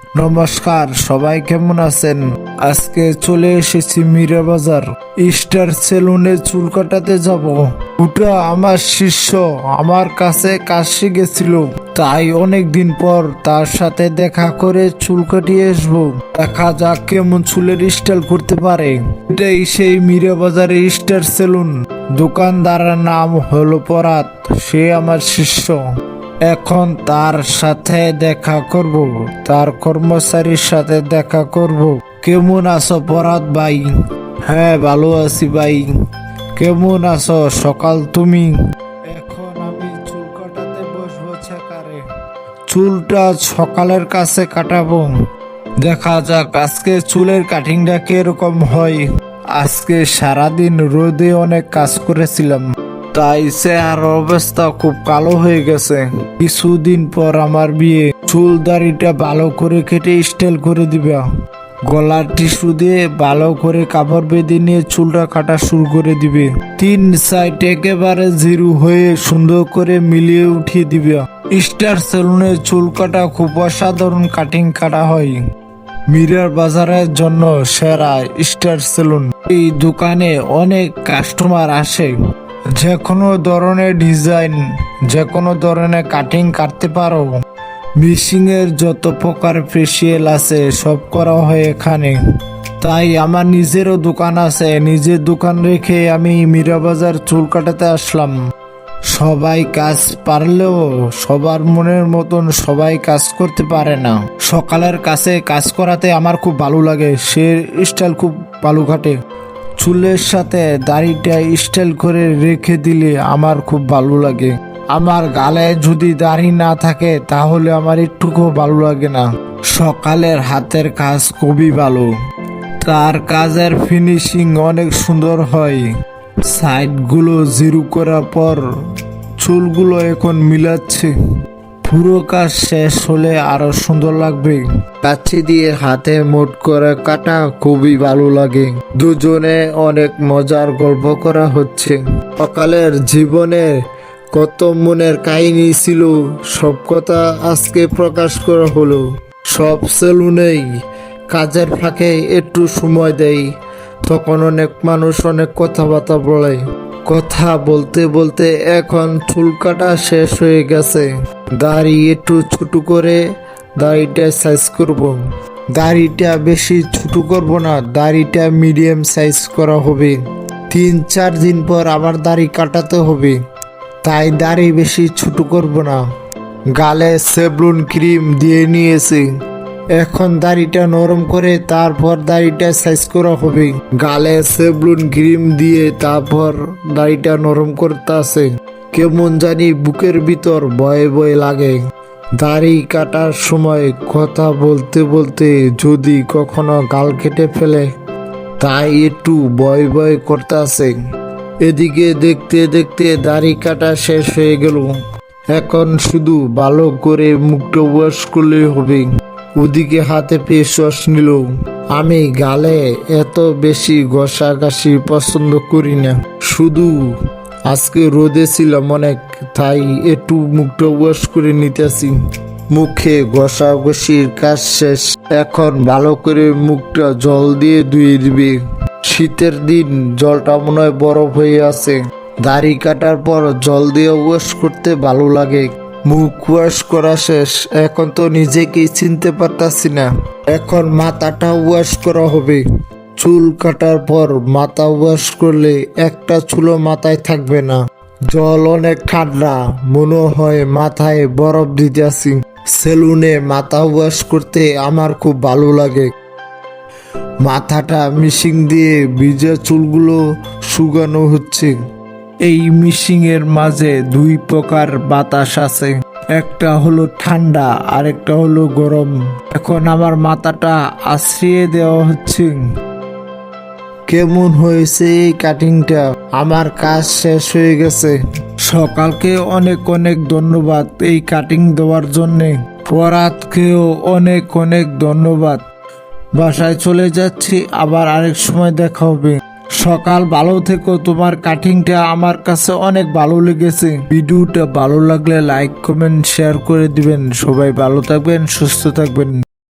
নমস্কার, সবাই কেমন আছেন? আজকে চলে এসেছি মীরা বাজার স্টার সেলুনে চুল কাটাতে যাব। ওটা আমার শিষ্য আমার কাছে কাজ শিখেছিল, তাই অনেক দিন পর তার সাথে দেখা করে চুল কাটিয়ে আসবো। দেখা যাক কেমন চুলের স্টাইল করতে পারে। এটাই সেই মীরা বাজারের স্টার সেলুন। দোকানদারের নাম হলো পরাত, সে আমার শিষ্য। এখন তার সাথে দেখা করব, তার কর্মচারীর সাথে দেখা করব। কেমন আছো পরাত ভাই? হ্যাঁ, ভালো আছি ভাই। কেমন আছো সকাল তুমি? এখন আমি চুল কাটাতে বসবো চেকারে। চুলটা সকালের কাছে কাটাবো। দেখা যাক আজকে চুলের কাটিংটা কিরকম হয়। আজকে সারাদিন রোদে অনেক কাজ করেছিলাম, তাই চেহারার অবস্থা খুব কালো হয়ে গেছে। কিছুদিন পর আমার বিয়ে। চুল দাড়িটা ভালো করে কেটে স্টাইল করে দিবা। গলার টিস্যু দিয়ে ভালো করে কাপড় বেঁধে নিয়ে চুলটা কাটা শুরু করে দিবে। 3 সাইড একেবারে জিরো হয়ে সুন্দর করে মিলিয়ে উঠিয়ে দিবে। স্টার সেলুনে চুল কাটা খুব অসাধারণ কাটিং কাটা হয়। মীরার বাজারের জন্য সেরা স্টার সেলুন। এই দোকানে অনেক কাস্টমার আসে। যে কোনো ধরনের ডিজাইন, যে কোনো ধরনের কাটিং কাটতে পারো। মিশিং এর যত প্রকার ফেসিয়াল আছে সব করা হয় এখানে। তাই আমার নিজেরও দোকান আছে, নিজের দোকান রেখে আমি মীরা বাজার চুল কাটাতে আসলাম। সবাই কাজ পারলেও সবার মনের মতন সবাই কাজ করতে পারে না। সকালের কাছে কাজ করাতে আমার খুব ভালো লাগে, সে স্টাইল খুব ভালো কাটে। চুলের সাথে দাড়িটা স্টাইল করে রেখে দিলে আমার খুব ভালো লাগে। আমার গালে যদি দাড়ি না থাকে তাহলে আমার একটুকুও ভালো লাগে না। সকালের হাতের কাজ খুবই ভালো, তার কাজের ফিনিশিং অনেক সুন্দর হয়। সাইডগুলো জিরো করার পর চুলগুলো এখন মিলাচ্ছে। পুরো কাজ শেষ হলে আরো সুন্দর লাগবে। কাছি দিয়ে হাতে মোট করে কাটা খুবই ভালো লাগে। দুজনে অনেক মজার গল্প করা হচ্ছে। সকালের জীবনে কত মনের কাহিনী ছিল, সব কথা আজকে প্রকাশ করা হলো। সব সেলুনেই কাজের ফাঁকে একটু সময় দেয়, তখন অনেক মানুষ অনেক কথাবার্তা বলে। কথা বলতে বলতে এখন চুল কাটা শেষ হয়ে গেছে। দাড়ি একটু ছোট করে দাড়িটা সাইজ করব। দাড়িটা বেশি ছোট করব না, দাড়িটা মিডিয়াম সাইজ করা হবে। 3-4 দিন পর আবার দাড়ি কাটাতে হবে, তাই দাড়ি বেশি ছোট করব না। গালে সেভলন ক্রিম দিয়ে নিয়েছি। এখন দাড়িটা নরম করে তারপর দাড়িটা সাইজ করা হবে। গালে সেভলন ক্রিম দিয়ে তারপর দাড়িটা নরম করতে আছে। কেমন জানি বুকের ভিতর ভয়ে ভয়ে লাগে। দাড়ি কাটার সময় কথা বলতে বলতে যদি কখনো গাল কেটে ফেলে, তাই একটু ভয় ভয় করতে আছে। এদিকে দেখতে দেখতে দাড়ি কাটা শেষ হয়ে গেল। এখন শুধু ভালো করে মুখটা ওয়াশ করলেই হবে। ওদিকে হাতে ফেস ওয়াশ নিল। আমি গালে এত বেশি ঘষাঘষি পছন্দ করি না, শুধু আজকে রোদে ছিলাম অনেক, তাই একটু মুখটা ওয়াশ করে নিতেছি। মুখে ঘষাঘষির কাজ শেষ। এখন ভালো করে মুখটা জল দিয়ে ধুয়ে দিবে। শীতের দিন জলটা মনে হয় বরফ হয়ে আছে। দাড়ি কাটার পর জল দিয়ে ওয়াশ করতে ভালো লাগে। মুখ ওয়াশ করা শেষ, এখন তো নিজেকেই চিনতে পারতাছি না। এখন মাথাটা ওয়াশ করা হবে। চুল কাটার পর মাথা ওয়াশ করলে একটা চুলও মাথায় থাকবে না। জল অনেক ঠান্ডা, মনে হয় মাথায় বরফ দিতেছি। সেলুনে মাথা ওয়াশ করতে আমার খুব ভালো লাগে। মাথাটা মিশিং দিয়ে ভিজা চুলগুলো শুকানো হচ্ছে। এই মিশিং এর মাঝে 2 প্রকার বাতাস আছে, একটা হলো ঠান্ডা আর একটা হলো গরম। এখন আমার মাথাটা আশ্রিয়ে দেওয়া হচ্ছে। কেমন হয়েছে এই কাটিংটা? আমার কাজ শেষ হয়ে গেছে। সকালকে অনেক অনেক ধন্যবাদ এই কাটিং দেওয়ার জন্যে। পরাতকেও অনেক অনেক ধন্যবাদ। বাসায় চলে যাচ্ছি, আবার আরেক সময় দেখা হবে। সকাল ভালো থেকো, তোমার কাটিংটা আমার কাছে অনেক ভালো লেগেছে। ভিডিওটা ভালো লাগলে লাইক কমেন্ট শেয়ার করে দিবেন। সবাই ভালো থাকবেন, সুস্থ থাকবেন।